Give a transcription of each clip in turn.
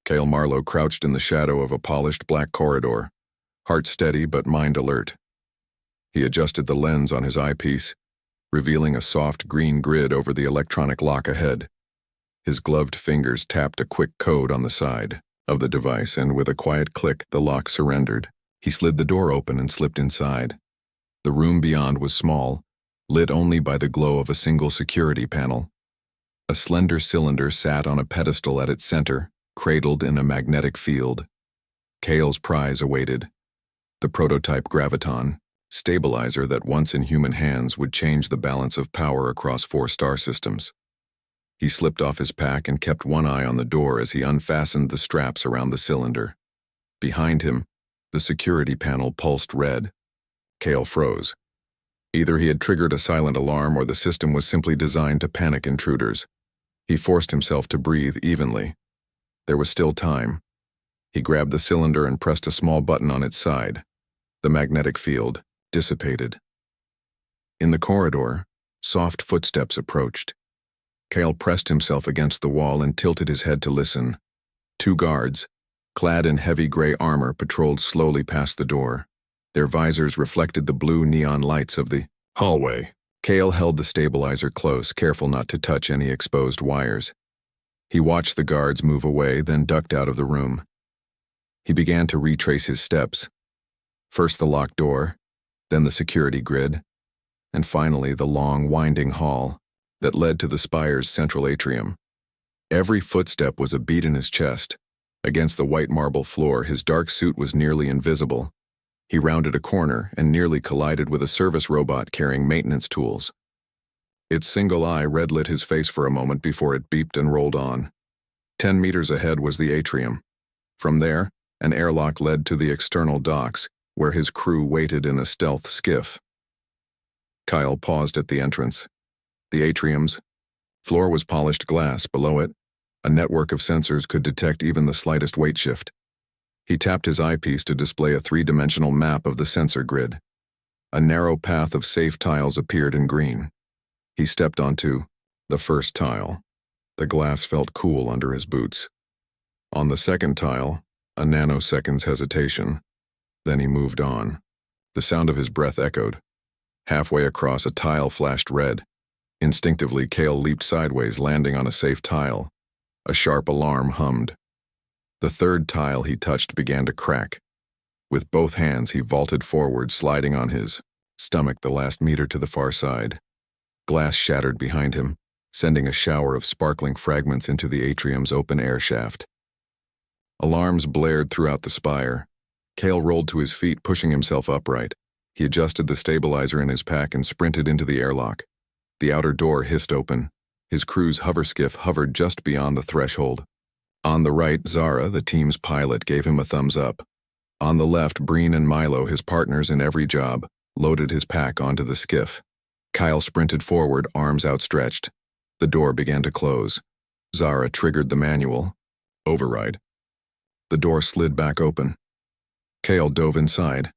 Cale Marlowe crouched in the shadow of a polished black corridor, heart steady but mind alert. He adjusted the lens on his eyepiece, revealing a soft green grid over the electronic lock ahead. His gloved fingers tapped a quick code on the side of the device, and with a quiet click, the lock surrendered. He slid the door open and slipped inside. The room beyond was small, lit only by the glow of a single security panel. A slender cylinder sat on a pedestal at its center, cradled in a magnetic field. Cale's prize awaited. The prototype graviton, stabilizer that once in human hands would change the balance of power across 4 star systems. He slipped off his pack and kept one eye on the door as he unfastened the straps around the cylinder. Behind him, the security panel pulsed red. Cale froze. Either he had triggered a silent alarm or the system was simply designed to panic intruders. He forced himself to breathe evenly. There was still time. He grabbed the cylinder and pressed a small button on its side. The magnetic field dissipated. In the corridor, soft footsteps approached. Cale pressed himself against the wall and tilted his head to listen. 2 guards, clad in heavy gray armor, patrolled slowly past the door. Their visors reflected the blue neon lights of the hallway. Cale held the stabilizer close, careful not to touch any exposed wires. He watched the guards move away, then ducked out of the room. He began to retrace his steps. First the locked door, then the security grid, and finally the long, winding hall that led to the spire's central atrium. Every footstep was a beat in his chest. Against the white marble floor, his dark suit was nearly invisible. He rounded a corner and nearly collided with a service robot carrying maintenance tools. Its single eye red-lit his face for a moment before it beeped and rolled on. 10 meters ahead was the atrium. From there, an airlock led to the external docks, where his crew waited in a stealth skiff. Kyle paused at the entrance. The atrium's floor was polished glass. Below it, a network of sensors could detect even the slightest weight shift. He tapped his eyepiece to display a 3-dimensional map of the sensor grid. A narrow path of safe tiles appeared in green. He stepped onto the first tile. The glass felt cool under his boots. On the second tile, a nanosecond's hesitation. Then he moved on. The sound of his breath echoed. Halfway across, a tile flashed red. Instinctively, Cale leaped sideways, landing on a safe tile. A sharp alarm hummed. The third tile he touched began to crack. With both hands, he vaulted forward, sliding on his stomach the last meter to the far side. Glass shattered behind him, sending a shower of sparkling fragments into the atrium's open-air shaft. Alarms blared throughout the spire. Cale rolled to his feet, pushing himself upright. He adjusted the stabilizer in his pack and sprinted into the airlock. The outer door hissed open. His crew's hover skiff hovered just beyond the threshold. On the right, Zara, the team's pilot, gave him a thumbs up. On the left, Breen and Milo, his partners in every job, loaded his pack onto the skiff. Kyle sprinted forward, arms outstretched. The door began to close. Zara triggered the manual. Override. The door slid back open. Cale dove inside.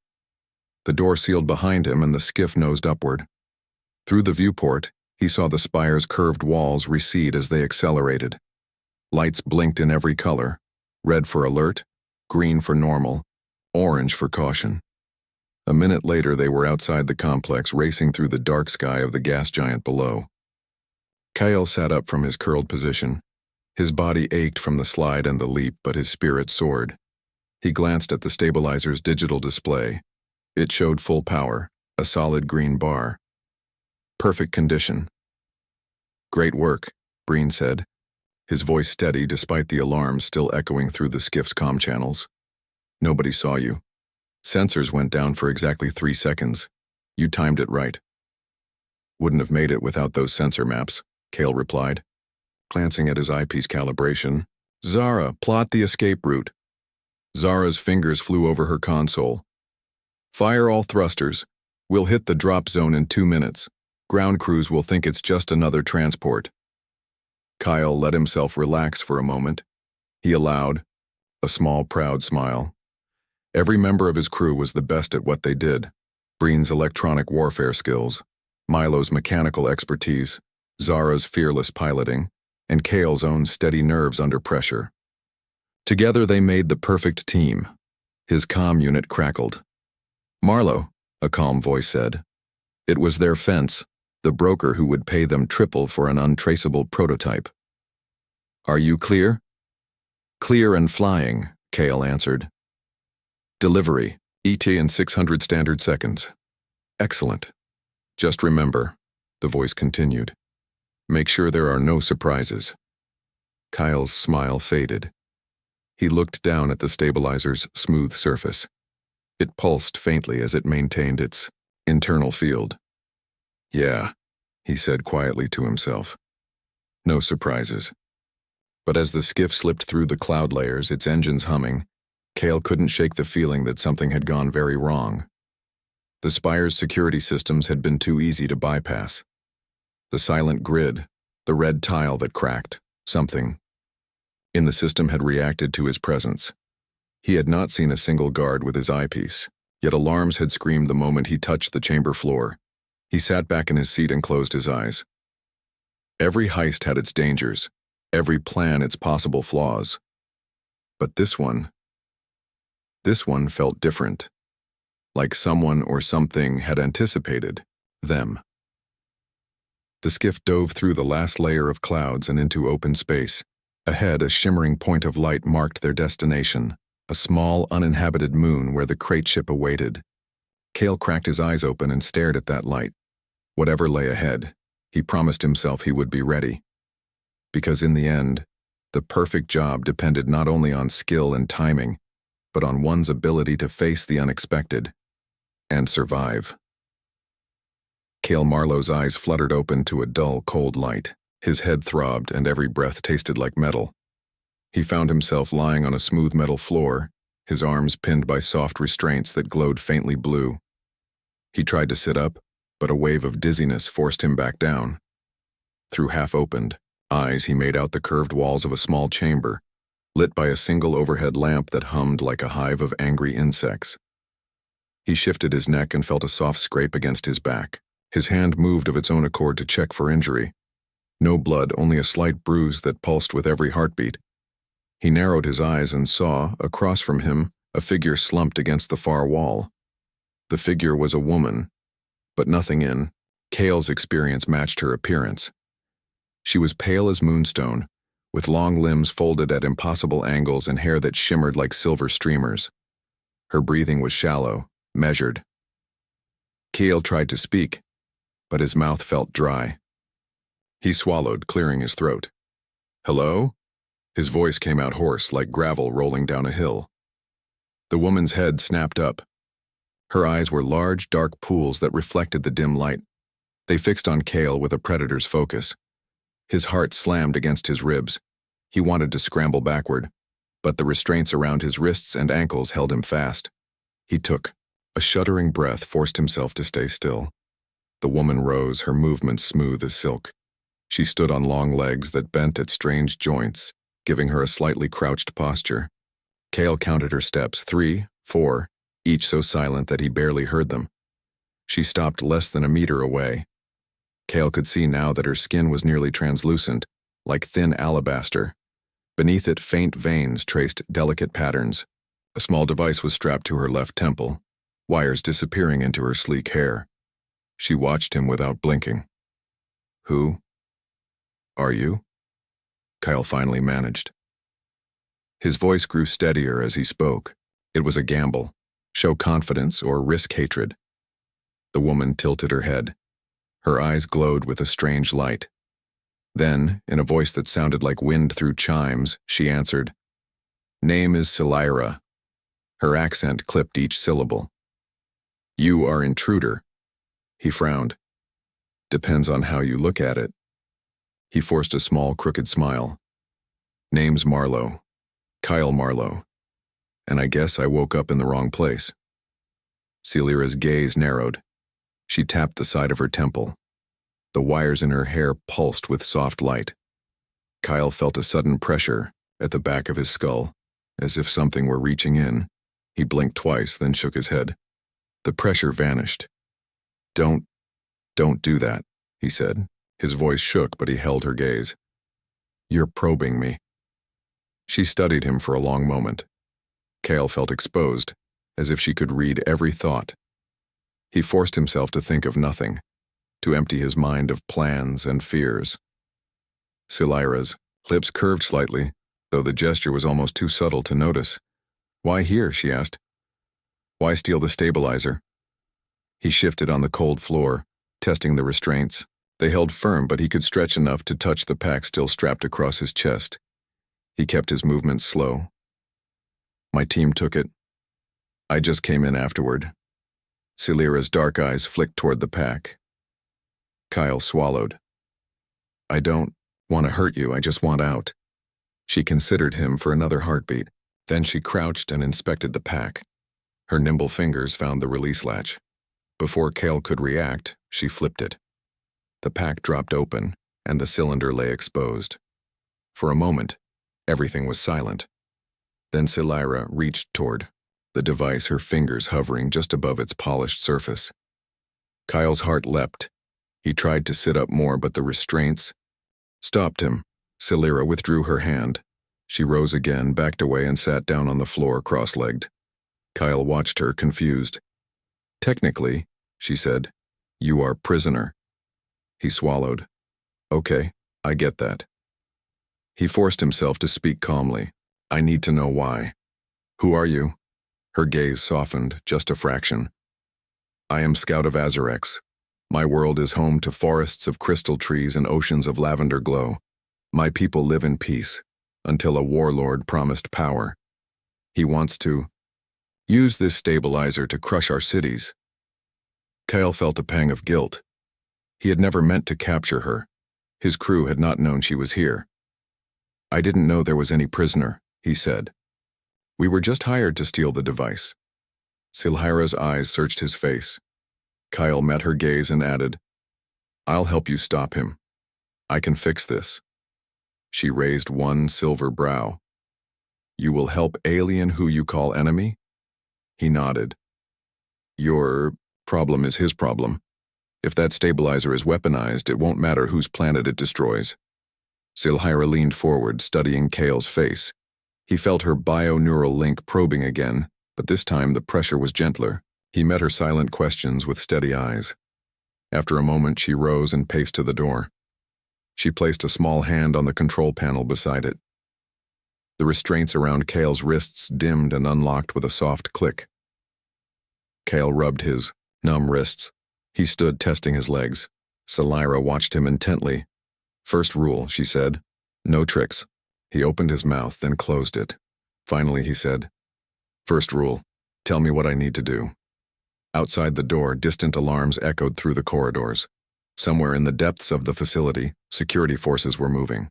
The door sealed behind him and the skiff nosed upward. Through the viewport, he saw the spire's curved walls recede as they accelerated. Lights blinked in every color: red for alert, green for normal, orange for caution. A minute later, they were outside the complex, racing through the dark sky of the gas giant below. Kyle sat up from his curled position. His body ached from the slide and the leap, but his spirit soared. He glanced at the stabilizer's digital display. It showed full power, a solid green bar. Perfect condition. "Great work," Breen said, his voice steady despite the alarm still echoing through the skiff's comm channels. "Nobody saw you. Sensors went down for exactly 3 seconds. You timed it right." "Wouldn't have made it without those sensor maps," Cale replied, glancing at his eyepiece calibration. "Zara, plot the escape route." Zara's fingers flew over her console. "Fire all thrusters. We'll hit the drop zone in 2 minutes. Ground crews will think it's just another transport." Kyle let himself relax for a moment. He allowed a small, proud smile. Every member of his crew was the best at what they did. Breen's electronic warfare skills, Milo's mechanical expertise, Zara's fearless piloting, and Cale's own steady nerves under pressure. Together they made the perfect team. His comm unit crackled. "Marlowe," a calm voice said. It was their fence, the broker who would pay them triple for an untraceable prototype. "Are you clear?" "Clear and flying," Kale answered. "Delivery, ET in 600 standard seconds." "Excellent. Just remember," the voice continued, "make sure there are no surprises." Kyle's smile faded. He looked down at the stabilizer's smooth surface. It pulsed faintly as it maintained its internal field. "Yeah," he said quietly to himself. "No surprises." But as the skiff slipped through the cloud layers, its engines humming, Kale couldn't shake the feeling that something had gone very wrong. The Spire's security systems had been too easy to bypass. The silent grid, the red tile that cracked, something in the system had reacted to his presence. He had not seen a single guard with his eyepiece, yet alarms had screamed the moment he touched the chamber floor. He sat back in his seat and closed his eyes. Every heist had its dangers, every plan its possible flaws. But this one felt different, like someone or something had anticipated them. The skiff dove through the last layer of clouds and into open space. Ahead, a shimmering point of light marked their destination, a small, uninhabited moon where the crate ship awaited. Kale cracked his eyes open and stared at that light. Whatever lay ahead, he promised himself he would be ready. Because in the end, the perfect job depended not only on skill and timing, but on one's ability to face the unexpected and survive. Kale Marlowe's eyes fluttered open to a dull, cold light. His head throbbed and every breath tasted like metal. He found himself lying on a smooth metal floor, his arms pinned by soft restraints that glowed faintly blue. He tried to sit up, but a wave of dizziness forced him back down. Through half-opened eyes, he made out the curved walls of a small chamber, lit by a single overhead lamp that hummed like a hive of angry insects. He shifted his neck and felt a soft scrape against his back. His hand moved of its own accord to check for injury. No blood, only a slight bruise that pulsed with every heartbeat. He narrowed his eyes and saw, across from him, a figure slumped against the far wall. The figure was a woman, but nothing in Kale's experience matched her appearance. She was pale as moonstone, with long limbs folded at impossible angles and hair that shimmered like silver streamers. Her breathing was shallow, measured. Kale tried to speak, but his mouth felt dry. He swallowed, clearing his throat. "Hello?" His voice came out hoarse, like gravel rolling down a hill. The woman's head snapped up. Her eyes were large, dark pools that reflected the dim light. They fixed on Kale with a predator's focus. His heart slammed against his ribs. He wanted to scramble backward, but the restraints around his wrists and ankles held him fast. He took a shuddering breath, forced himself to stay still. The woman rose, her movements smooth as silk. She stood on long legs that bent at strange joints, giving her a slightly crouched posture. Kale counted her steps, 3, 4, each so silent that he barely heard them. She stopped less than a meter away. Kale could see now that her skin was nearly translucent, like thin alabaster. Beneath it, faint veins traced delicate patterns. A small device was strapped to her left temple, wires disappearing into her sleek hair. She watched him without blinking. "Who are you?" Kyle finally managed. His voice grew steadier as he spoke. It was a gamble. Show confidence or risk hatred. The woman tilted her head. Her eyes glowed with a strange light. Then, in a voice that sounded like wind through chimes, she answered, "Name is Celira." Her accent clipped each syllable. "You are intruder." He frowned. "Depends on how you look at it." He forced a small, crooked smile. "Name's Marlowe. Kyle Marlowe. And I guess I woke up in the wrong place." Celira's gaze narrowed. She tapped the side of her temple. The wires in her hair pulsed with soft light. Kyle felt a sudden pressure at the back of his skull, as if something were reaching in. He blinked twice, then shook his head. The pressure vanished. Don't do that," he said. His voice shook, but he held her gaze. "You're probing me." She studied him for a long moment. Kale felt exposed, as if she could read every thought. He forced himself to think of nothing, to empty his mind of plans and fears. Silira's lips curved slightly, though the gesture was almost too subtle to notice. "Why here?" she asked. "Why steal the stabilizer?" He shifted on the cold floor, testing the restraints. They held firm, but he could stretch enough to touch the pack still strapped across his chest. He kept his movements slow. "My team took it. I just came in afterward." Silira's dark eyes flicked toward the pack. Kyle swallowed. "I don't want to hurt you, I just want out." She considered him for another heartbeat. Then she crouched and inspected the pack. Her nimble fingers found the release latch. Before Kale could react, she flipped it. The pack dropped open, and the cylinder lay exposed. For a moment, everything was silent. Then Silira reached toward the device, her fingers hovering just above its polished surface. Kyle's heart leapt. He tried to sit up more, but the restraints stopped him. Silira withdrew her hand. She rose again, backed away, and sat down on the floor, cross-legged. Kyle watched her, confused. "Technically," she said, "you are prisoner." He swallowed. "Okay, I get that." He forced himself to speak calmly. "I need to know why." "Who are you?" Her gaze softened, just a fraction. "I am Scout of Azarex. My world is home to forests of crystal trees and oceans of lavender glow. My people live in peace, until a warlord promised power. He wants to use this stabilizer to crush our cities." Kyle felt a pang of guilt. He had never meant to capture her. His crew had not known she was here. "I didn't know there was any prisoner," he said. "We were just hired to steal the device." Silira's eyes searched his face. Kyle met her gaze and added, "I'll help you stop him. I can fix this." She raised one silver brow. "You will help alien who you call enemy?" He nodded. "Your problem is his problem. If that stabilizer is weaponized, it won't matter whose planet it destroys." Silira leaned forward, studying Kale's face. He felt her bio-neural link probing again, but this time the pressure was gentler. He met her silent questions with steady eyes. After a moment, she rose and paced to the door. She placed a small hand on the control panel beside it. The restraints around Kale's wrists dimmed and unlocked with a soft click. Kale rubbed his numb wrists. He stood, testing his legs. Silira watched him intently. "First rule," she said. "No tricks." He opened his mouth, then closed it. Finally, he said, "First rule, tell me what I need to do." Outside the door, distant alarms echoed through the corridors. Somewhere in the depths of the facility, security forces were moving.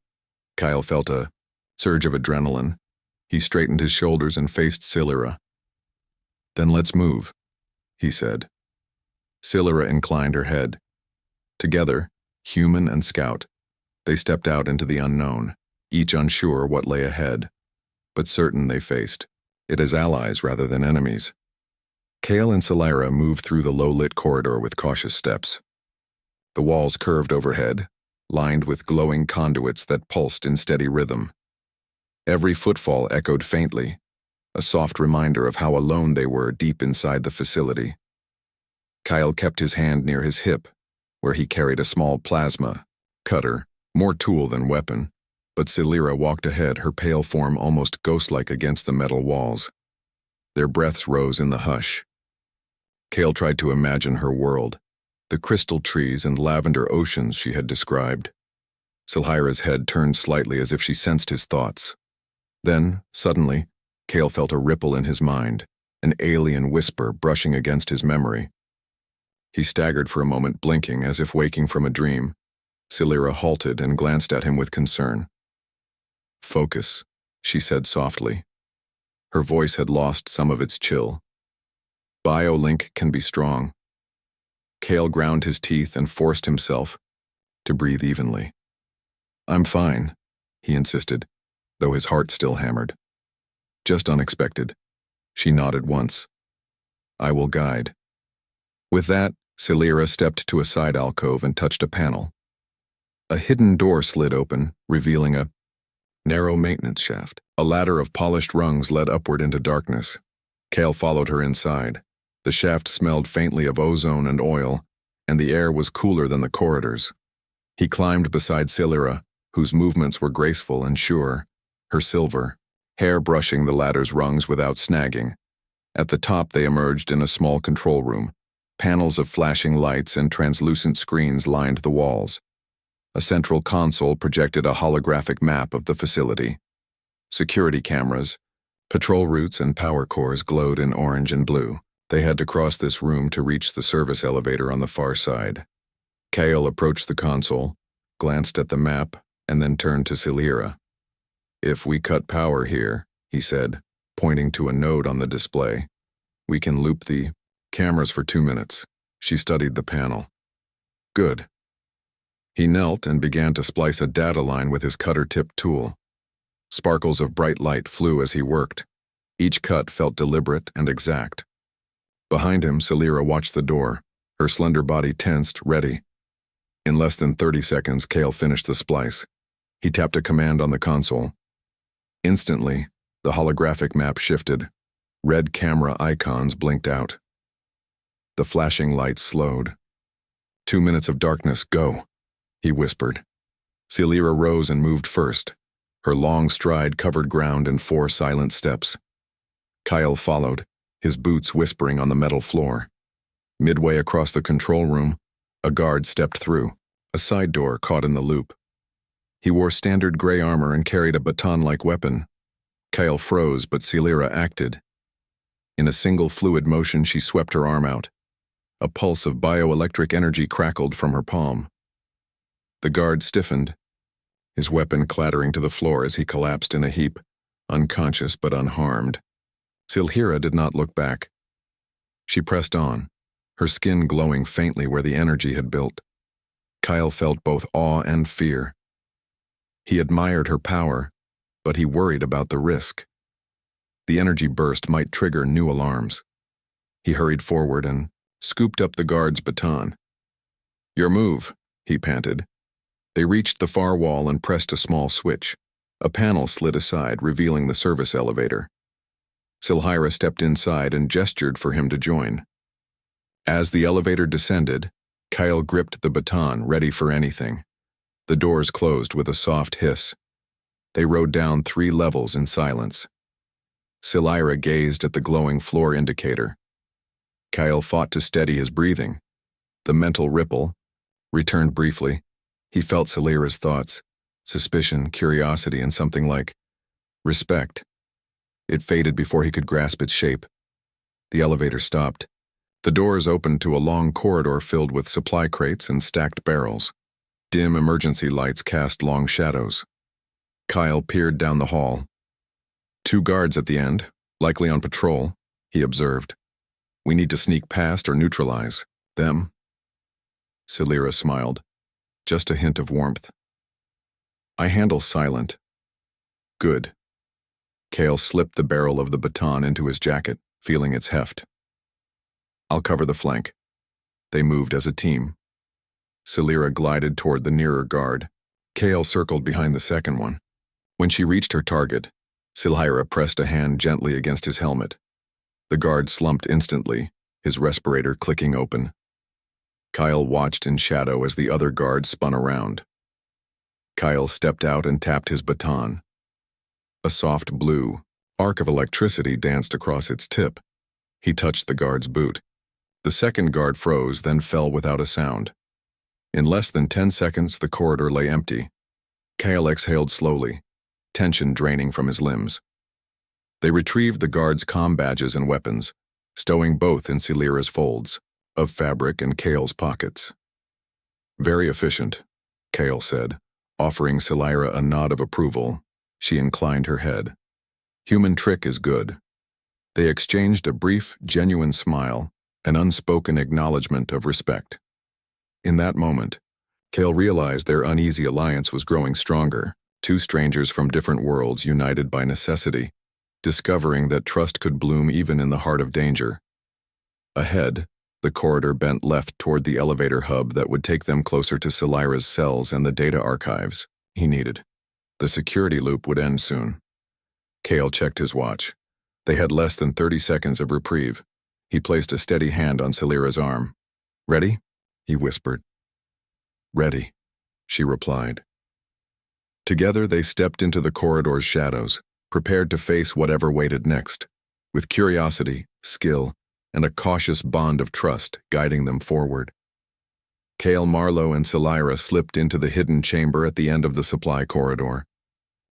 Kyle felt a surge of adrenaline. He straightened his shoulders and faced Silira. "Then let's move," he said. Silira inclined her head. Together, human and scout, they stepped out into the unknown, each unsure what lay ahead, but certain they faced it as allies rather than enemies. Kale and Silira moved through the low-lit corridor with cautious steps. The walls curved overhead, lined with glowing conduits that pulsed in steady rhythm. Every footfall echoed faintly, a soft reminder of how alone they were deep inside the facility. Kyle kept his hand near his hip, where he carried a small plasma cutter, more tool than weapon, but Silira walked ahead, her pale form almost ghost-like against the metal walls. Their breaths rose in the hush. Kale tried to imagine her world, the crystal trees and lavender oceans she had described. Silira's head turned slightly as if she sensed his thoughts. Then, suddenly, Kale felt a ripple in his mind, an alien whisper brushing against his memory. He staggered for a moment, blinking as if waking from a dream. Silira halted and glanced at him with concern. "Focus," she said softly. Her voice had lost some of its chill. "Biolink can be strong." Kale ground his teeth and forced himself to breathe evenly. "I'm fine," he insisted, though his heart still hammered. "Just unexpected." She nodded once. "I will guide." With that, Silira stepped to a side alcove and touched a panel. A hidden door slid open, revealing a narrow maintenance shaft. A ladder of polished rungs led upward into darkness. Kale followed her inside. The shaft smelled faintly of ozone and oil, and the air was cooler than the corridors. He climbed beside Silira, whose movements were graceful and sure, her silver hair brushing the ladder's rungs without snagging. At the top they emerged in a small control room. Panels of flashing lights and translucent screens lined the walls. A central console projected a holographic map of the facility. Security cameras, patrol routes and power cores glowed in orange and blue. They had to cross this room to reach the service elevator on the far side. Kale approached the console, glanced at the map, and then turned to Silira. "If we cut power here," he said, pointing to a node on the display, "we can loop the cameras for 2 minutes." She studied the panel. "Good." He knelt and began to splice a data line with his cutter-tipped tool. Sparkles of bright light flew as he worked. Each cut felt deliberate and exact. Behind him, Silira watched the door, her slender body tensed, ready. In less than 30 seconds, Kale finished the splice. He tapped a command on the console. Instantly, the holographic map shifted. Red camera icons blinked out. The flashing lights slowed. 2 minutes of darkness, go, he whispered. Silira rose and moved first. Her long stride covered ground in 4 silent steps. Kyle followed, his boots whispering on the metal floor. Midway across the control room, a guard stepped through, a side door caught in the loop. He wore standard gray armor and carried a baton-like weapon. Kyle froze, but Silira acted. In a single fluid motion, she swept her arm out. A pulse of bioelectric energy crackled from her palm. The guard stiffened, his weapon clattering to the floor as he collapsed in a heap, unconscious but unharmed. Silira did not look back. She pressed on, her skin glowing faintly where the energy had built. Kyle felt both awe and fear. He admired her power, but he worried about the risk. The energy burst might trigger new alarms. He hurried forward and scooped up the guard's baton. "Your move," he panted. They reached the far wall and pressed a small switch. A panel slid aside, revealing the service elevator. Silhira stepped inside and gestured for him to join. As the elevator descended, Kyle gripped the baton, ready for anything. The doors closed with a soft hiss. They rode down 3 levels in silence. Silhira gazed at the glowing floor indicator. Kyle fought to steady his breathing. The mental ripple returned briefly. He felt Silira's thoughts, suspicion, curiosity, and something like respect. It faded before he could grasp its shape. The elevator stopped. The doors opened to a long corridor filled with supply crates and stacked barrels. Dim emergency lights cast long shadows. Kyle peered down the hall. 2 guards at the end, likely on patrol, he observed. "We need to sneak past or neutralize them." Silira smiled, just a hint of warmth. "I handle silent." "Good." Kale slipped the barrel of the baton into his jacket, feeling its heft. "I'll cover the flank." They moved as a team. Silira glided toward the nearer guard. Kale circled behind the second one. When she reached her target, Silhira pressed a hand gently against his helmet. The guard slumped instantly, his respirator clicking open. Kyle watched in shadow as the other guard spun around. Kyle stepped out and tapped his baton. A soft blue arc of electricity danced across its tip. He touched the guard's boot. The second guard froze, then fell without a sound. In less than 10 seconds, the corridor lay empty. Kyle exhaled slowly, tension draining from his limbs. They retrieved the guard's comm badges and weapons, stowing both in Silira's folds of fabric and Kale's pockets. "Very efficient," Kale said, offering Silira a nod of approval. She inclined her head. "Human trick is good." They exchanged a brief, genuine smile, an unspoken acknowledgement of respect. In that moment, Kale realized their uneasy alliance was growing stronger, 2 strangers from different worlds united by necessity, discovering that trust could bloom even in the heart of danger. Ahead, the corridor bent left toward the elevator hub that would take them closer to Silira's cells and the data archives he needed. The security loop would end soon. Kale checked his watch. They had less than 30 seconds of reprieve. He placed a steady hand on Celira's arm. "Ready?" he whispered. "Ready," she replied. Together they stepped into the corridor's shadows, prepared to face whatever waited next, with curiosity, skill, and a cautious bond of trust guiding them forward. Kale, Marlowe, and Celira slipped into the hidden chamber at the end of the supply corridor.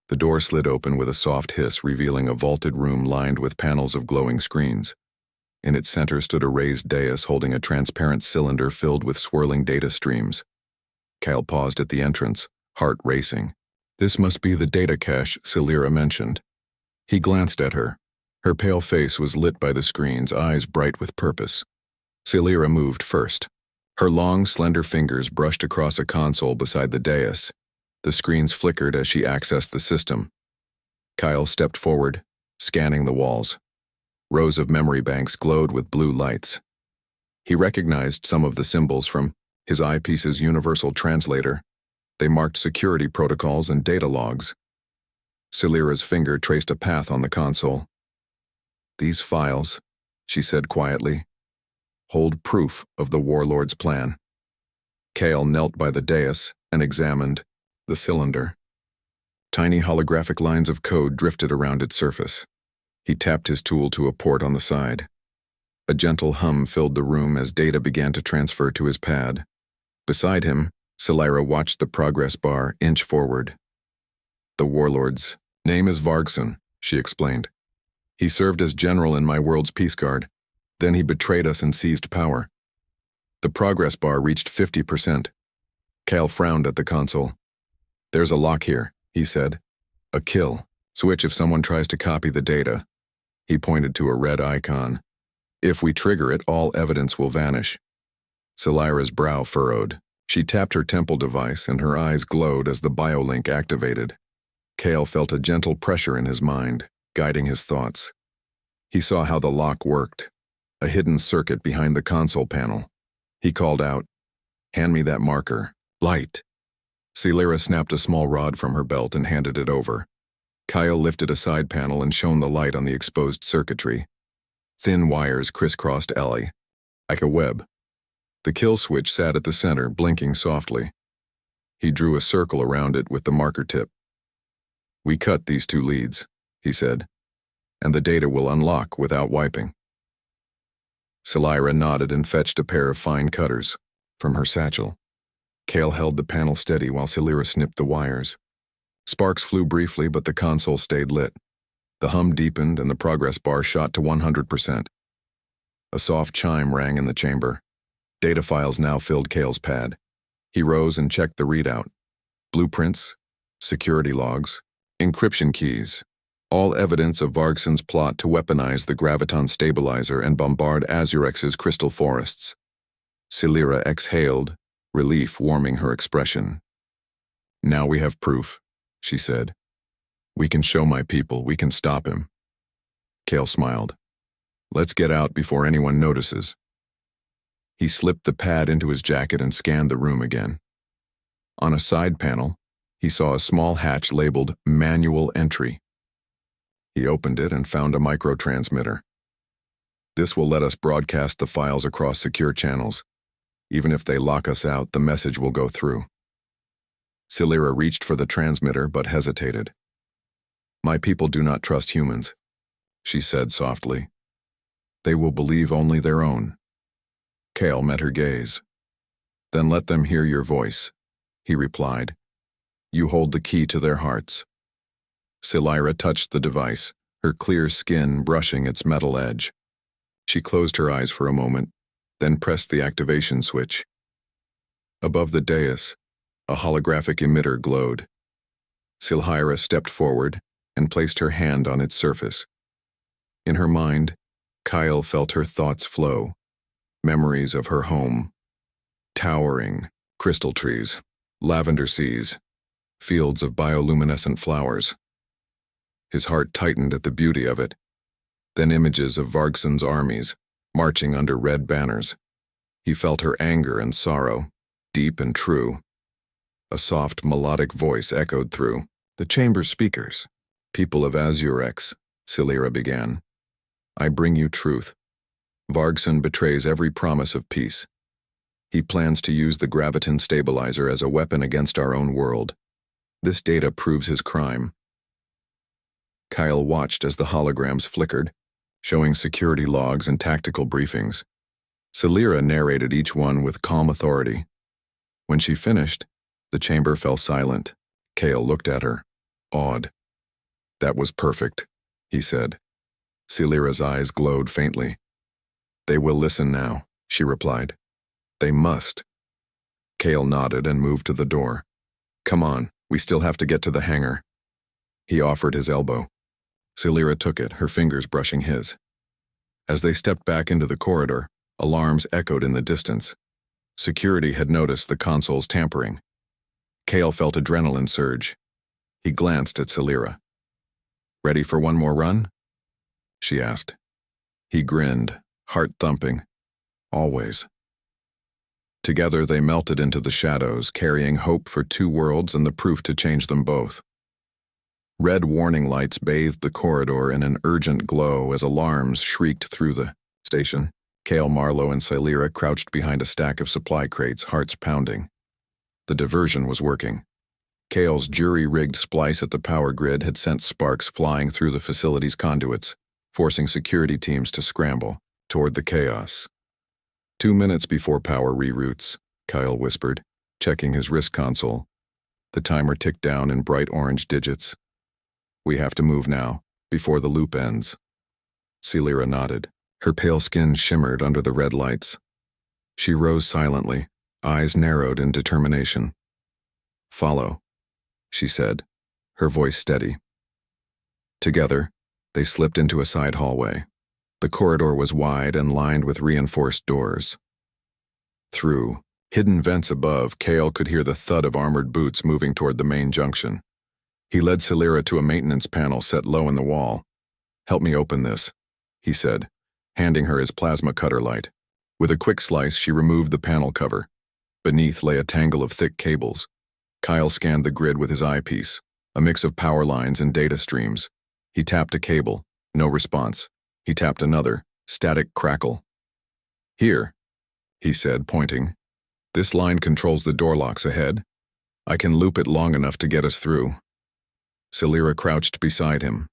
The door slid open with a soft hiss, revealing a vaulted room lined with panels of glowing screens. In its center stood a raised dais holding a transparent cylinder filled with swirling data streams. Kale paused at the entrance, heart racing. This must be the data cache Celira mentioned. He glanced at her. Her pale face was lit by the screens, eyes bright with purpose. Celira moved first. Her long, slender fingers brushed across a console beside the dais. The screens flickered as she accessed the system. Kyle stepped forward, scanning the walls. Rows of memory banks glowed with blue lights. He recognized some of the symbols from his eyepiece's universal translator. They marked security protocols and data logs. Celira's finger traced a path on the console. "These files," she said quietly, "hold proof of the warlord's plan." Kale knelt by the dais and examined the cylinder. Tiny holographic lines of code drifted around its surface. He tapped his tool to a port on the side. A gentle hum filled the room as data began to transfer to his pad. Beside him, Celira watched the progress bar inch forward. "The warlord's name is Vargson," she explained. "He served as general in my world's peace guard. Then he betrayed us and seized power." The progress bar reached 50%. Kale frowned at the console. "There's a lock here," he said. "A kill. Switch if someone tries to copy the data." He pointed to a red icon. "If we trigger it, all evidence will vanish." Celira's brow furrowed. She tapped her temple device and her eyes glowed as the biolink activated. Kale felt a gentle pressure in his mind, guiding his thoughts. He saw how the lock worked, a hidden circuit behind the console panel. He called out, "Hand me that marker. Light." Celira snapped a small rod from her belt and handed it over. Kyle lifted a side panel and shone the light on the exposed circuitry. Thin wires crisscrossed alley, like a web. The kill switch sat at the center, blinking softly. He drew a circle around it with the marker tip. "We cut these two leads," he said, "and the data will unlock without wiping." Celira nodded and fetched a pair of fine cutters from her satchel. Kale held the panel steady while Celira snipped the wires. Sparks flew briefly, but the console stayed lit. The hum deepened and the progress bar shot to 100%. A soft chime rang in the chamber. Data files now filled Kale's pad. He rose and checked the readout. Blueprints, security logs, encryption keys, all evidence of Vargson's plot to weaponize the graviton stabilizer and bombard Azurex's crystal forests. Celira exhaled, relief warming her expression. "Now we have proof," she said. "We can show my people, we can stop him." Kale smiled. "Let's get out before anyone notices." He slipped the pad into his jacket and scanned the room again. On a side panel, he saw a small hatch labeled Manual Entry. He opened it and found a microtransmitter. "This will let us broadcast the files across secure channels. Even if they lock us out, the message will go through." Celira reached for the transmitter but hesitated. "My people do not trust humans," she said softly. "They will believe only their own." Kale met her gaze. "Then let them hear your voice," he replied. "You hold the key to their hearts." Celira touched the device, her clear skin brushing its metal edge. She closed her eyes for a moment, then pressed the activation switch. Above the dais, a holographic emitter glowed. Celira stepped forward and placed her hand on its surface. In her mind, Kyle felt her thoughts flow. Memories of her home. Towering crystal trees, lavender seas, fields of bioluminescent flowers. His heart tightened at the beauty of it. Then images of Vargson's armies, marching under red banners. He felt her anger and sorrow, deep and true. A soft, melodic voice echoed through. The chamber speakers. People of Azurex, Silira began. I bring you truth. Vargson betrays every promise of peace. He plans to use the graviton stabilizer as a weapon against our own world. This data proves his crime. Kyle watched as the holograms flickered, showing security logs and tactical briefings. Silira narrated each one with calm authority. When she finished, the chamber fell silent. Kale looked at her, awed. That was perfect, he said. Silira's eyes glowed faintly. They will listen now, she replied. They must. Kale nodded and moved to the door. Come on, we still have to get to the hangar. He offered his elbow. Silira took it, her fingers brushing his. As they stepped back into the corridor, alarms echoed in the distance. Security had noticed the console's tampering. Kale felt adrenaline surge. He glanced at Silira. Ready for one more run? She asked. He grinned, heart thumping. Always. Together they melted into the shadows, carrying hope for two worlds and the proof to change them both. Red warning lights bathed the corridor in an urgent glow as alarms shrieked through the station. Kale, Marlowe, and Silira crouched behind a stack of supply crates, hearts pounding. The diversion was working. Kale's jury-rigged splice at the power grid had sent sparks flying through the facility's conduits, forcing security teams to scramble toward the chaos. 2 minutes before power reroutes, Kyle whispered, checking his wrist console. The timer ticked down in bright orange digits. We have to move now, before the loop ends. Silira nodded. Her pale skin shimmered under the red lights. She rose silently, eyes narrowed in determination. Follow, she said, her voice steady. Together, they slipped into a side hallway. The corridor was wide and lined with reinforced doors. Through hidden vents above, Kale could hear the thud of armored boots moving toward the main junction. He led Silira to a maintenance panel set low in the wall. Help me open this, he said, handing her his plasma cutter light. With a quick slice, she removed the panel cover. Beneath lay a tangle of thick cables. Kyle scanned the grid with his eyepiece, a mix of power lines and data streams. He tapped a cable, no response. He tapped another, static crackle. Here, he said, pointing. This line controls the door locks ahead. I can loop it long enough to get us through. Silira crouched beside him.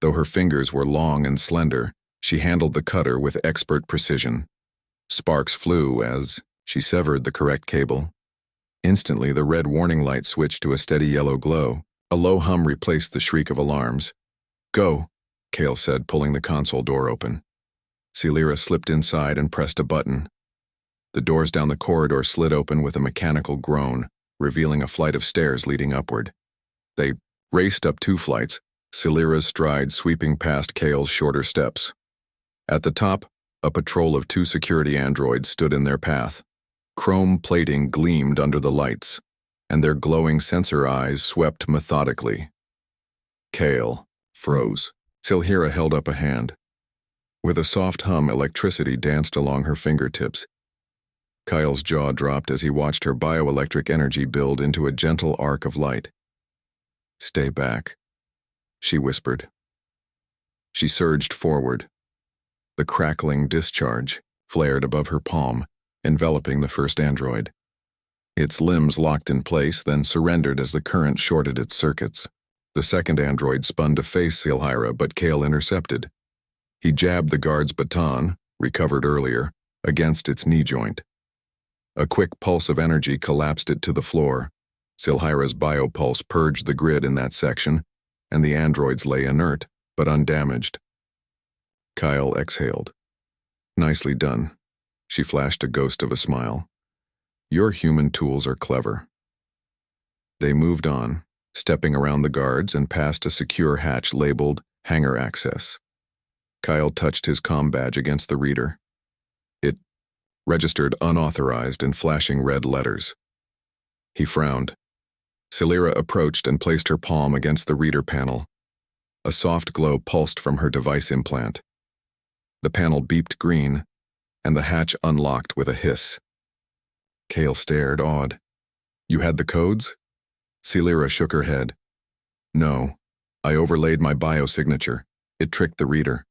Though her fingers were long and slender, she handled the cutter with expert precision. Sparks flew as she severed the correct cable. Instantly, the red warning light switched to a steady yellow glow. A low hum replaced the shriek of alarms. Go, Kale said, pulling the console door open. Silira slipped inside and pressed a button. The doors down the corridor slid open with a mechanical groan, revealing a flight of stairs leading upward. They raced up 2 flights, Silira's stride sweeping past Kale's shorter steps. At the top, a patrol of 2 security androids stood in their path. Chrome plating gleamed under the lights, and their glowing sensor eyes swept methodically. Kale froze. Silira held up a hand. With a soft hum, electricity danced along her fingertips. Kyle's jaw dropped as he watched her bioelectric energy build into a gentle arc of light. Stay back, she whispered. She surged forward. The crackling discharge flared above her palm, enveloping the first android. Its limbs locked in place, then surrendered as the current shorted its circuits. The second android spun to face Silira, but Kale intercepted. He jabbed the guard's baton, recovered earlier, against its knee joint. A quick pulse of energy collapsed it to the floor. Silhira's biopulse purged the grid in that section, and the androids lay inert, but undamaged. Kyle exhaled. Nicely done. She flashed a ghost of a smile. Your human tools are clever. They moved on, stepping around the guards and past a secure hatch labeled Hangar Access. Kyle touched his comm badge against the reader. It registered unauthorized in flashing red letters. He frowned. Silira approached and placed her palm against the reader panel. A soft glow pulsed from her device implant. The panel beeped green, and the hatch unlocked with a hiss. Kale stared, awed. You had the codes? Silira shook her head. No. I overlaid my biosignature. It tricked the reader.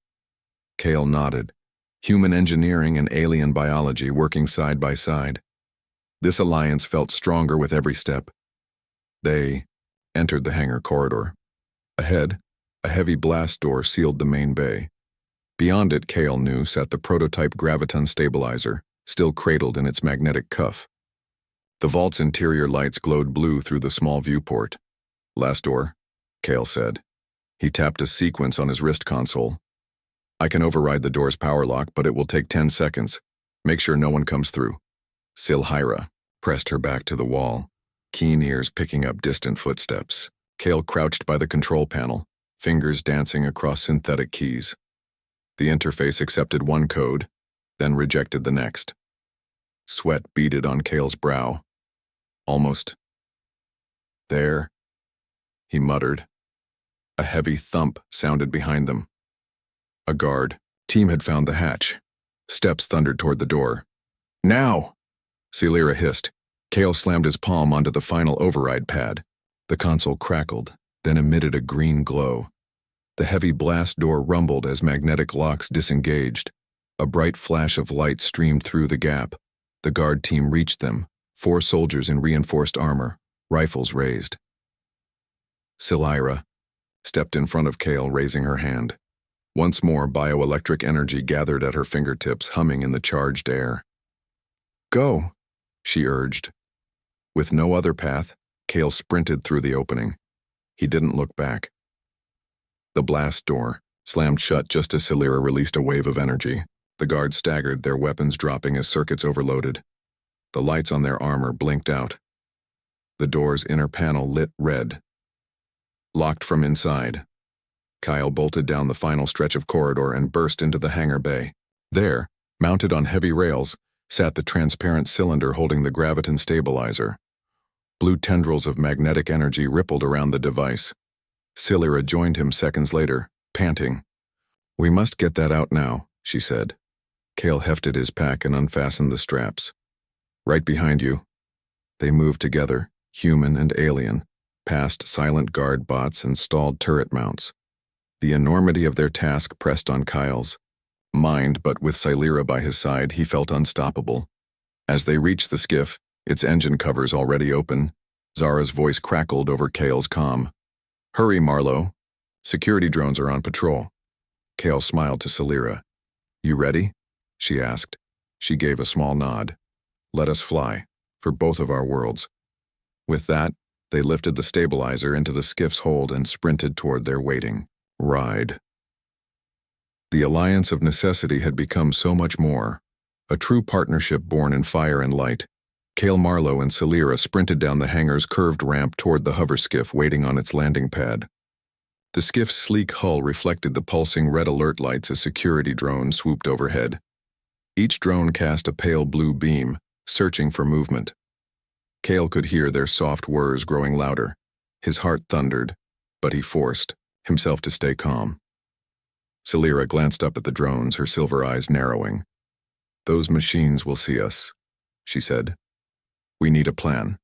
Kale nodded. Human engineering and alien biology working side by side. This alliance felt stronger with every step. They entered the hangar corridor. Ahead, a heavy blast door sealed the main bay. Beyond it, Kale knew, sat the prototype graviton stabilizer, still cradled in its magnetic cuff. The vault's interior lights glowed blue through the small viewport. Last door, Kale said. He tapped a sequence on his wrist console. I can override the door's power lock, but it will take 10 seconds. Make sure no one comes through. Silhira pressed her back to the wall, keen ears picking up distant footsteps. Kale crouched by the control panel, fingers dancing across synthetic keys. The interface accepted one code, then rejected the next. Sweat beaded on Kale's brow. Almost. There, he muttered. A heavy thump sounded behind them. A guard. Team had found the hatch. Steps thundered toward the door. Now! Silira hissed. Kale slammed his palm onto the final override pad. The console crackled, then emitted a green glow. The heavy blast door rumbled as magnetic locks disengaged. A bright flash of light streamed through the gap. The guard team reached them, 4 soldiers in reinforced armor, rifles raised. Silira stepped in front of Kale, raising her hand. Once more, bioelectric energy gathered at her fingertips, humming in the charged air. Go, she urged. With no other path, Kale sprinted through the opening. He didn't look back. The blast door slammed shut just as Silira released a wave of energy. The guards staggered, their weapons dropping as circuits overloaded. The lights on their armor blinked out. The door's inner panel lit red. Locked from inside, Kyle bolted down the final stretch of corridor and burst into the hangar bay. There, mounted on heavy rails, sat the transparent cylinder holding the graviton stabilizer. Blue tendrils of magnetic energy rippled around the device. Silira joined him seconds later, panting. We must get that out now, she said. Kale hefted his pack and unfastened the straps. Right behind you. They moved together, human and alien, past silent guard bots and stalled turret mounts. The enormity of their task pressed on Kyle's mind, but with Silira by his side, he felt unstoppable. As they reached the skiff, its engine covers already open, Zara's voice crackled over Kale's comm. Hurry, Marlowe. Security drones are on patrol. Kale smiled to Silira. You ready? She asked. She gave a small nod. Let us fly, for both of our worlds. With that, they lifted the stabilizer into the skiff's hold and sprinted toward their waiting ride. The alliance of necessity had become so much more, a true partnership born in fire and light. Kale Marlowe and Silira sprinted down the hangar's curved ramp toward the hover skiff waiting on its landing pad. The skiff's sleek hull reflected the pulsing red alert lights as security drones swooped overhead. Each drone cast a pale blue beam, searching for movement. Kale could hear their soft whirs growing louder. His heart thundered, but he forced himself to stay calm. Silira glanced up at the drones, her silver eyes narrowing. Those machines will see us, she said. We need a plan.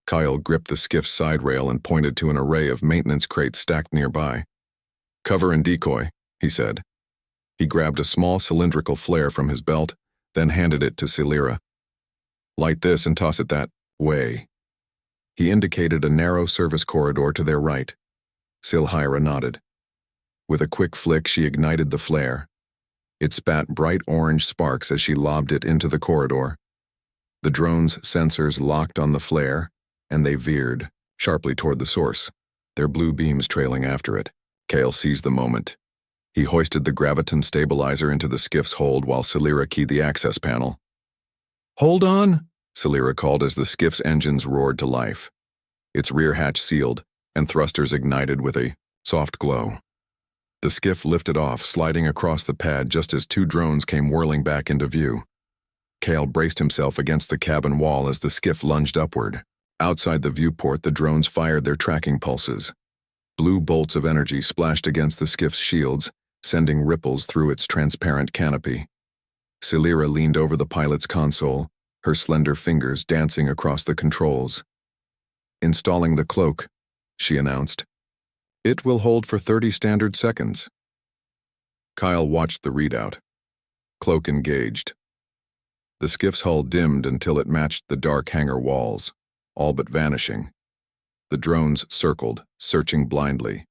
Kyle gripped the skiff's side rail and pointed to an array of maintenance crates stacked nearby. Cover and decoy, he said. He grabbed a small cylindrical flare from his belt, then handed it to Silira. Light this and toss it that way. He indicated a narrow service corridor to their right. Silhira nodded. With a quick flick, she ignited the flare. It spat bright orange sparks as she lobbed it into the corridor. The drone's sensors locked on the flare, and they veered sharply toward the source, their blue beams trailing after it. Kale seized the moment. He hoisted the graviton stabilizer into the skiff's hold while Silira keyed the access panel. Hold on, Silira called as the skiff's engines roared to life. Its rear hatch sealed, and thrusters ignited with a soft glow. The skiff lifted off, sliding across the pad just as 2 drones came whirling back into view. Kale braced himself against the cabin wall as the skiff lunged upward. Outside the viewport, the drones fired their tracking pulses. Blue bolts of energy splashed against the skiff's shields, sending ripples through its transparent canopy. Silira leaned over the pilot's console, her slender fingers dancing across the controls. Installing the cloak, she announced. It will hold for 30 standard seconds. Kyle watched the readout. Cloak engaged. The skiff's hull dimmed until it matched the dark hangar walls, all but vanishing. The drones circled, searching blindly.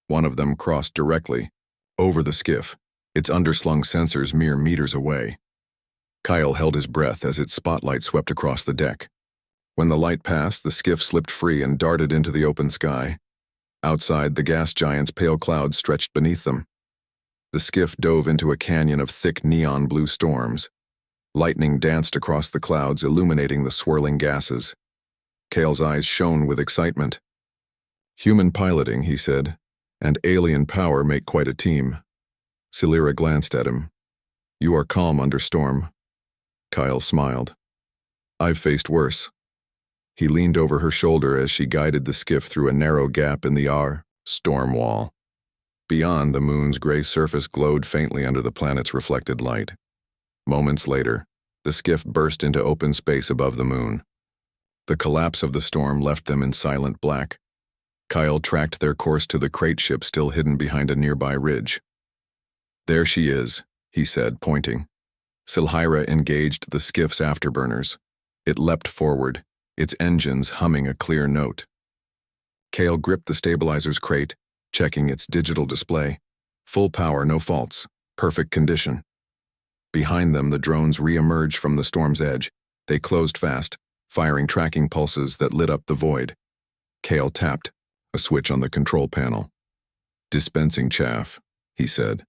One of them crossed directly over the skiff, its underslung sensors mere meters away. Kyle held his breath as its spotlight swept across the deck. When the light passed, the skiff slipped free and darted into the open sky. Outside, the gas giant's pale clouds stretched beneath them. The skiff dove into a canyon of thick neon blue storms. Lightning danced across the clouds, illuminating the swirling gases. Kale's eyes shone with excitement. Human piloting, he said, and alien power make quite a team. Celira glanced at him. You are calm under storm. Kyle smiled. I've faced worse. He leaned over her shoulder as she guided the skiff through a narrow gap in the storm wall. Beyond, the moon's gray surface glowed faintly under the planet's reflected light. Moments later, the skiff burst into open space above the moon. The collapse of the storm left them in silent black. Kyle tracked their course to the crate ship still hidden behind a nearby ridge. There she is, he said, pointing. Silhira engaged the skiff's afterburners. It leapt forward, its engines humming a clear note. Kale gripped the stabilizer's crate, checking its digital display. Full power, no faults, perfect condition. Behind them, the drones re-emerged from the storm's edge. They closed fast, firing tracking pulses that lit up the void. Kale tapped a switch on the control panel. Dispensing chaff, he said.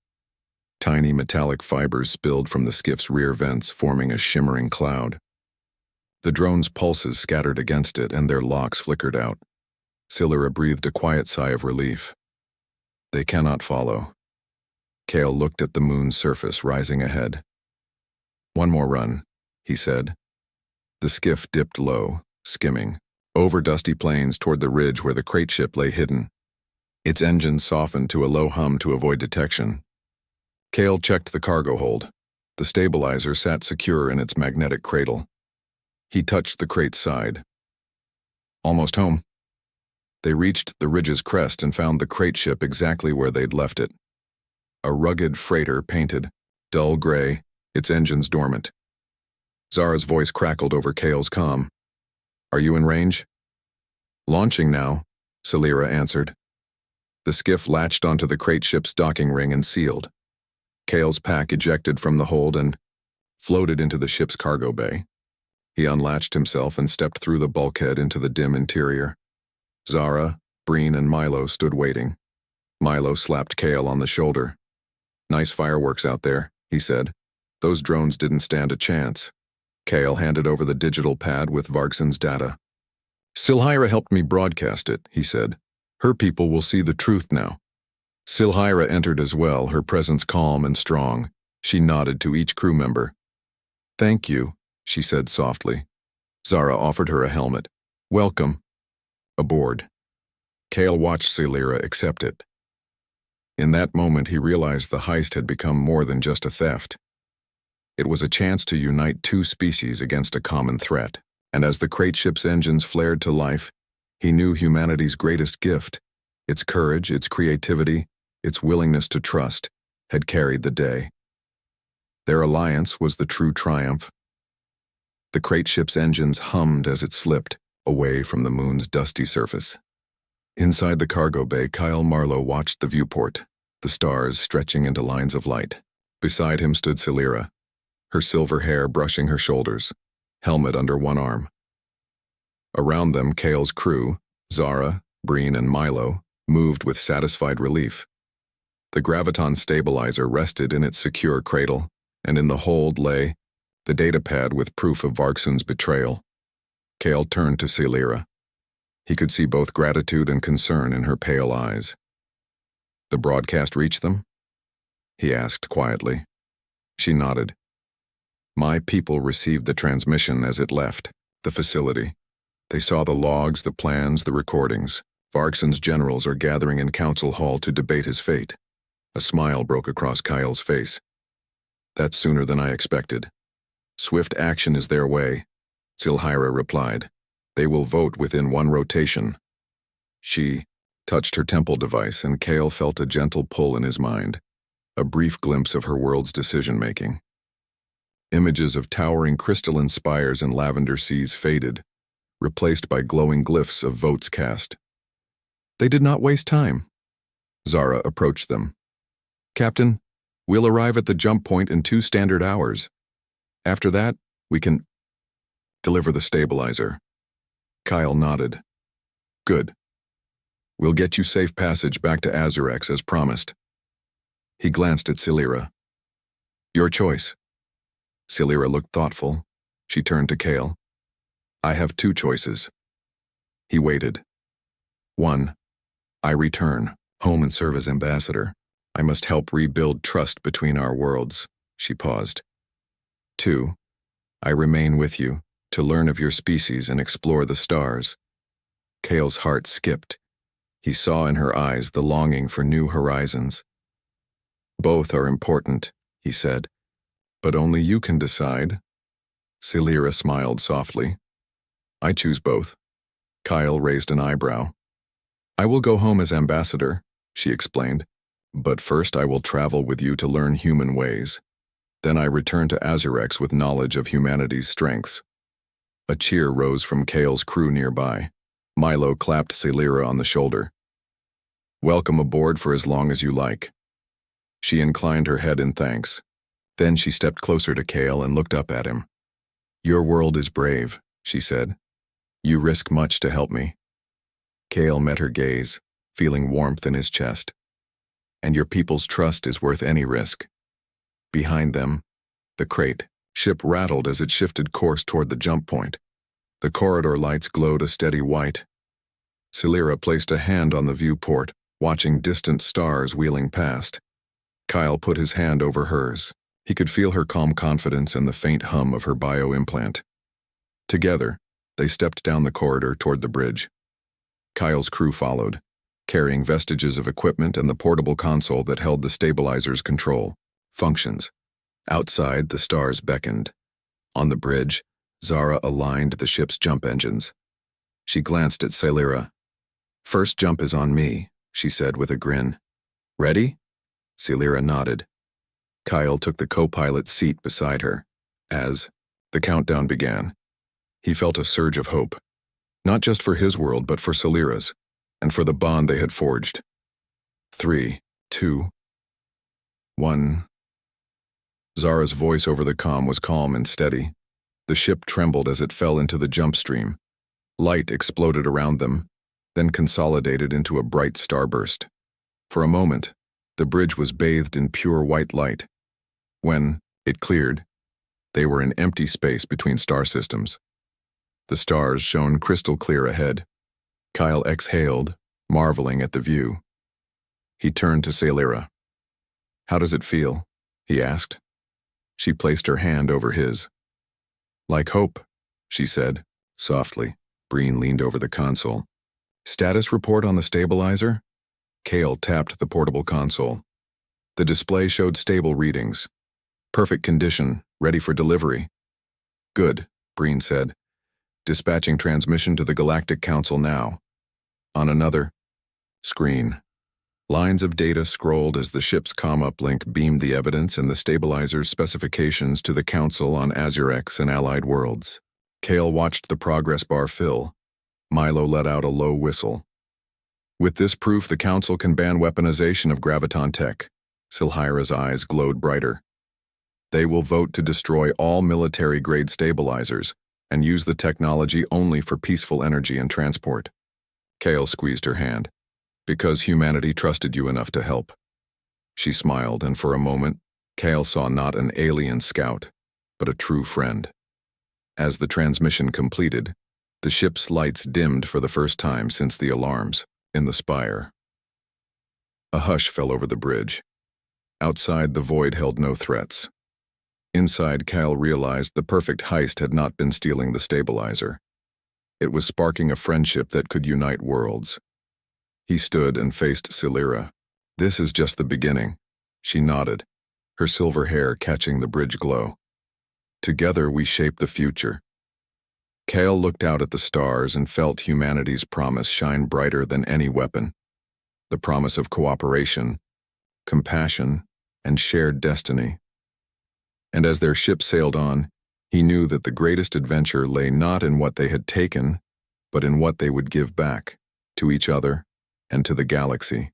Tiny metallic fibers spilled from the skiff's rear vents, forming a shimmering cloud. The drone's pulses scattered against it, and their locks flickered out. Celira breathed a quiet sigh of relief. They cannot follow. Kale looked at the moon's surface rising ahead. One more run, he said. The skiff dipped low, skimming, over dusty plains toward the ridge where the crate ship lay hidden. Its engines softened to a low hum to avoid detection. Kale checked the cargo hold. The stabilizer sat secure in its magnetic cradle. He touched the crate's side. Almost home. They reached the ridge's crest and found the crate ship exactly where they'd left it. A rugged freighter painted, dull gray, its engines dormant. Zara's voice crackled over Kale's comm. Are you in range? Launching now, Celira answered. The skiff latched onto the crate ship's docking ring and sealed. Kale's pack ejected from the hold and floated into the ship's cargo bay. He unlatched himself and stepped through the bulkhead into the dim interior. Zara, Breen, and Milo stood waiting. Milo slapped Kale on the shoulder. Nice fireworks out there, he said. Those drones didn't stand a chance. Kale handed over the digital pad with Vargson's data. Silhira helped me broadcast it, he said. Her people will see the truth now. Silhira entered as well, her presence calm and strong. She nodded to each crew member. Thank you, she said softly. Zara offered her a helmet. Welcome. Aboard. Kale watched Celira accept it. In that moment, he realized the heist had become more than just a theft. It was a chance to unite two species against a common threat, and as the crate ship's engines flared to life, he knew humanity's greatest gift, its courage, its creativity, its willingness to trust, had carried the day. Their alliance was the true triumph. The crate ship's engines hummed as it slipped away from the moon's dusty surface. Inside the cargo bay, Kyle Marlowe watched the viewport, the stars stretching into lines of light. Beside him stood Celira, her silver hair brushing her shoulders, helmet under one arm. Around them, Kale's crew, Zara, Breen, and Milo, moved with satisfied relief. The graviton stabilizer rested in its secure cradle, and in the hold lay the datapad with proof of Vargson's betrayal. Kale turned to Celira. He could see both gratitude and concern in her pale eyes. The broadcast reached them? He asked quietly. She nodded. My people received the transmission as it left the facility. They saw the logs, the plans, the recordings. Vargson's generals are gathering in Council Hall to debate his fate. A smile broke across Kyle's face. That's sooner than I expected. Swift action is their way, Silhira replied. They will vote within one rotation. She touched her temple device, and Kale felt a gentle pull in his mind, a brief glimpse of her world's decision-making. Images of towering crystalline spires and lavender seas faded, replaced by glowing glyphs of votes cast. They did not waste time. Zara approached them. "Captain, we'll arrive at the jump point in 2 standard hours. After that, we can deliver the stabilizer." Kyle nodded. "Good. We'll get you safe passage back to Azurex as promised." He glanced at Silira. "Your choice." Silira looked thoughtful. She turned to Kale. "I have 2 choices." He waited. 1. I return, home and serve as ambassador. I must help rebuild trust between our worlds. She paused. 2. I remain with you, to learn of your species and explore the stars. Kale's heart skipped. He saw in her eyes the longing for new horizons. "Both are important," he said, "but only you can decide." Silira smiled softly. "I choose both." Kyle raised an eyebrow. "I will go home as ambassador," she explained, "but first I will travel with you to learn human ways. Then I return to Azurex with knowledge of humanity's strengths." A cheer rose from Kale's crew nearby. Milo clapped Silira on the shoulder. "Welcome aboard for as long as you like." She inclined her head in thanks. Then she stepped closer to Kale and looked up at him. "Your world is brave," she said. "You risk much to help me." Kale met her gaze, feeling warmth in his chest. "And your people's trust is worth any risk." Behind them, the crate ship rattled as it shifted course toward the jump point. The corridor lights glowed a steady white. Silira placed a hand on the viewport, watching distant stars wheeling past. Kyle put his hand over hers. He could feel her calm confidence and the faint hum of her bio-implant. Together, they stepped down the corridor toward the bridge. Kyle's crew followed, carrying vestiges of equipment and the portable console that held the stabilizer's control functions. Outside, the stars beckoned. On the bridge, Zara aligned the ship's jump engines. She glanced at Silira. "First jump is on me," she said with a grin. "Ready?" Silira nodded. Kyle took the co-pilot's seat beside her. As the countdown began, he felt a surge of hope, not just for his world but for Silira's, and for the bond they had forged. 3, 2, 1. Zara's voice over the comm was calm and steady. The ship trembled as it fell into the jump stream. Light exploded around them, then consolidated into a bright starburst. For a moment, the bridge was bathed in pure white light. When it cleared, they were in empty space between star systems. The stars shone crystal clear ahead. Kyle exhaled, marveling at the view. He turned to Silira. "How does it feel?" he asked. She placed her hand over his. "Like hope," she said, softly. Breen leaned over the console. "Status report on the stabilizer?" Kale tapped the portable console. The display showed stable readings. "Perfect condition, ready for delivery." "Good," Breen said. "Dispatching transmission to the Galactic Council now." On another screen, lines of data scrolled as the ship's comm uplink beamed the evidence and the stabilizer's specifications to the Council on Azurex and allied worlds. Kale watched the progress bar fill. Milo let out a low whistle. "With this proof, the Council can ban weaponization of graviton tech." Silhira's eyes glowed brighter. "They will vote to destroy all military-grade stabilizers and use the technology only for peaceful energy and transport." Kale squeezed her hand. "Because humanity trusted you enough to help." She smiled, and for a moment, Kale saw not an alien scout, but a true friend. As the transmission completed, the ship's lights dimmed for the first time since the alarms in the spire. A hush fell over the bridge. Outside, the void held no threats. Inside, Kyle realized the perfect heist had not been stealing the stabilizer. It was sparking a friendship that could unite worlds. He stood and faced Silira. "This is just the beginning." She nodded, her silver hair catching the bridge glow. "Together we shape the future." Kale looked out at the stars and felt humanity's promise shine brighter than any weapon. the promise of cooperation, compassion, and shared destiny. And as their ship sailed on, he knew that the greatest adventure lay not in what they had taken, but in what they would give back, to each other and to the galaxy.